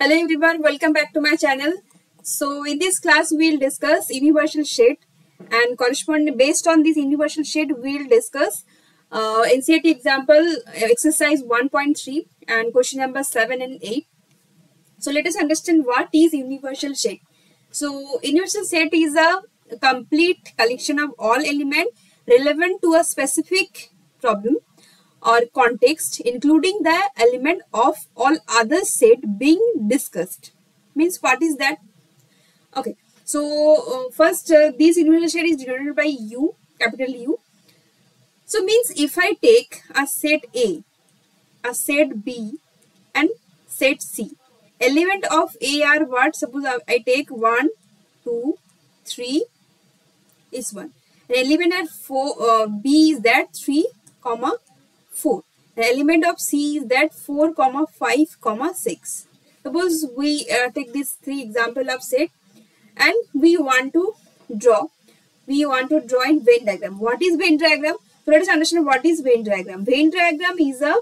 Hello everyone, welcome back to my channel. So in this class we'll discuss universal shade and corresponding based on this universal shade we'll discuss NCERT example exercise 1.3 and question number 7 and 8. So let us understand what is universal shade. So universal shade is a complete collection of all elements relevant to a specific problem or context, including the element of all other set being discussed. Means what is that? Okay, so first this universal set is denoted by U, capital U. So means if I take a set A, a set B and set C, element of A are what? Suppose I take 1, 2, 3 is 1. The element of B is that 3, 4. The element of C is that 4, 5, 6. Suppose we take these three example of set and we want to draw. We want to draw in Venn diagram. What is Venn diagram? So let us understand what is Venn diagram. Venn diagram is a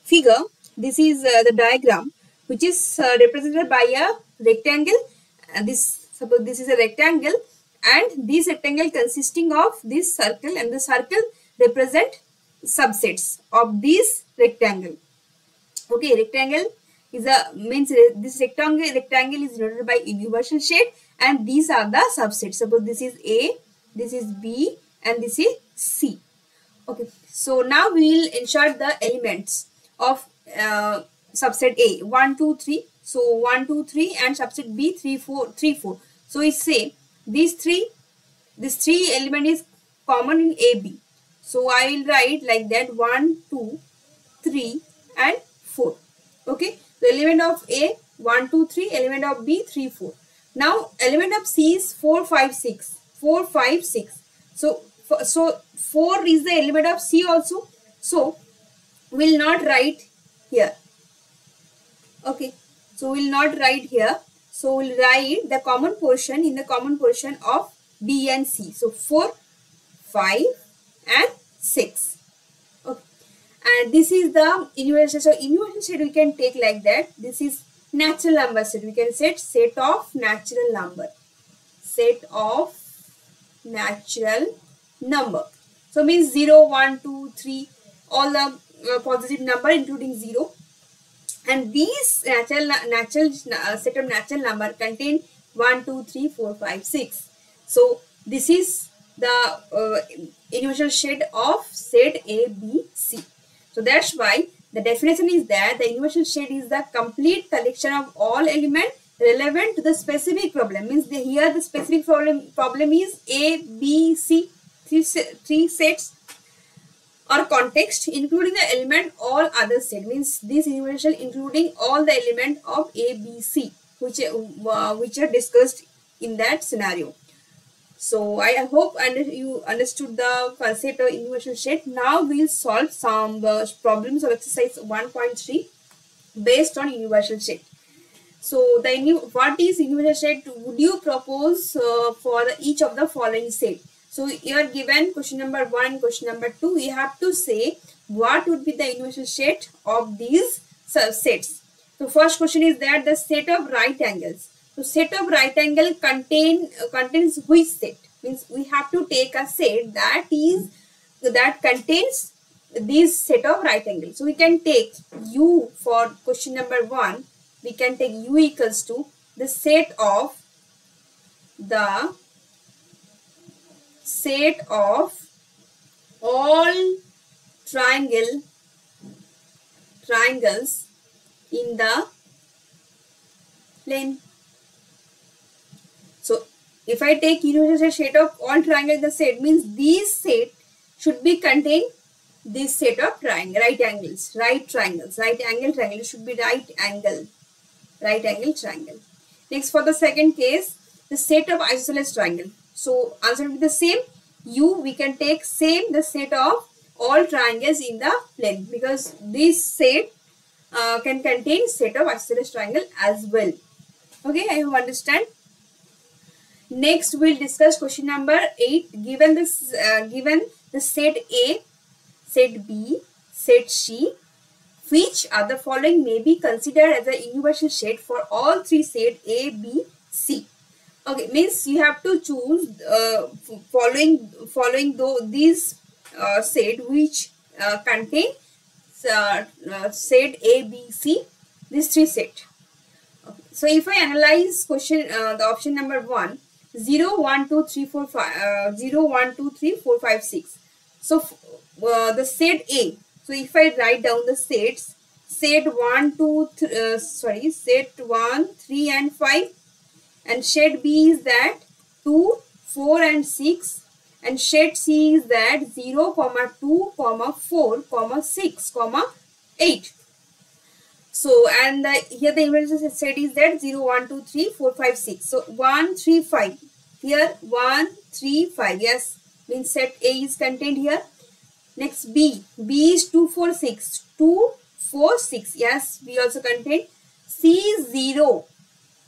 figure. This is the diagram which is represented by a rectangle. And suppose this is a rectangle, and this rectangle consisting of this circle, and the circle represent subsets of this rectangle. Okay, rectangle is a means this rectangle is denoted by universal shade, and these are the subsets. Suppose this is A, this is B, and this is C. Okay, so now we will insert the elements of subset A 1, 2, 3. So 1, 2, 3, and subset B 3, 4, 3, 4. So we say this three element is common in AB. So I will write like that 1, 2, 3 and 4. Okay. The element of A 1, 2, 3, element of B 3, 4. Now element of C is 4, 5, 6. 4, 5, 6. So 4 is the element of C also. So we will not write here. Okay. So we will not write here. So we will write the common portion in the common portion of B and C. So 4, 5 and 6. Okay. And this is the universal. So universal set we can take like that. This is natural number set. We can set of natural number. Set of natural number. So means 0, 1, 2, 3, all the positive number including 0. And these natural set of natural number contain 1, 2, 3, 4, 5, 6. So this is the universal shade of set A, B, C. So that's why the definition is that the universal shade is the complete collection of all elements relevant to the specific problem. Means here the specific problem is A, B, C, three sets or context including the element all other set. Means this universal including all the element of A, B, C which are discussed in that scenario. So I hope you understood the concept of universal shade. Now we will solve some problems of exercise 1.3 based on universal shade. So what is universal shade would you propose for each of the following set? So you are given question number 1, question number 2. You have to say what would be the universal shade of these sets. So first question is that the set of right angles. So set of right angle contains which set? Means we have to take a set that contains this set of right angles. So we can take U for question number 1. We can take U equals to the set of all triangles in the plane. So if I take universal set of all triangles in the set, means these set should be contain this set of right triangles should be right angle triangle. Next, for the second case, the set of isosceles triangle. So answer will be the same. U we can take the set of all triangles in the plane, because this set can contain set of isosceles triangle as well. Okay, I hope understand. Next, we'll discuss question number 8. Given the set A, set B, set C, Which other following may be considered as a universal set for all three set A, B, C? Okay, means you have to choose following these set which contain set A, B, C, these three set. Okay. So if I analyze question, the option number 1, 0, 1, 2, 3, 4, 5, 0, 1, 2, 3, 4, 5, 6. So the set A. So if I write down the sets, set 1, 2, set 1, 3 and 5. And set B is that 2, 4 and 6. And set C is that 0, 2, 4, 6, 8. So, and here the universal set is that 0, 1, 2, 3, 4, 5, 6. So, 1, 3, 5. Here, 1, 3, 5. Yes, means set A is contained here. Next, B. B is 2, 4, 6. 2, 4, 6. Yes, B also contained. C is 0.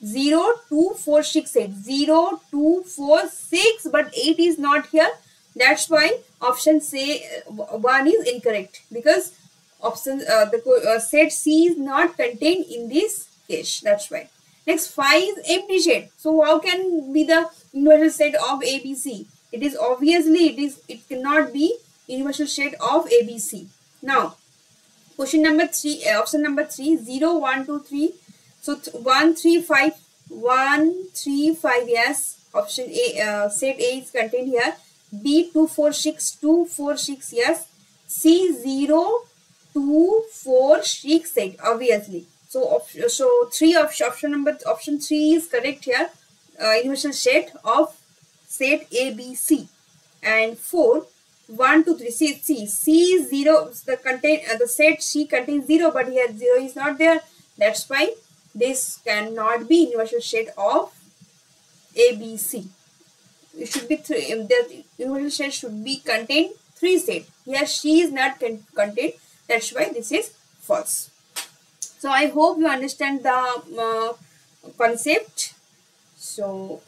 0, 2, 4, 6, 8. 0, 2, 4, 6. But 8 is not here. That's why option C 1 is incorrect. Because option set C is not contained in this case. That's why. Next, 5 is empty set. So how can be the universal set of ABC? It is obviously it cannot be universal set of ABC. Now, question number 3, option number 3, 0, 1, 2, 3. So 1, 3, 5, 1, 3, 5. Yes, option A, set A is contained here. B 2, 4, 6, 2, 4, 6. Yes. C 0, 2, 4, 6, 8. Obviously. So option 3 is correct here. Universal set of set A, B, C. And 4, 1, 2, 3. C is 0. The set C contains 0, but here 0 is not there. That's why this cannot be universal set of ABC. It should be the universal set should be contain 3 set. Here C is not contained. That's why this is false. So I hope you understand the concept. So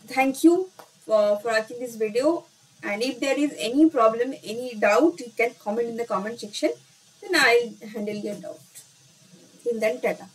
thank you for watching this video. And if there is any problem, any doubt, you can comment in the comment section. Then I'll handle your doubt. Till then, tata.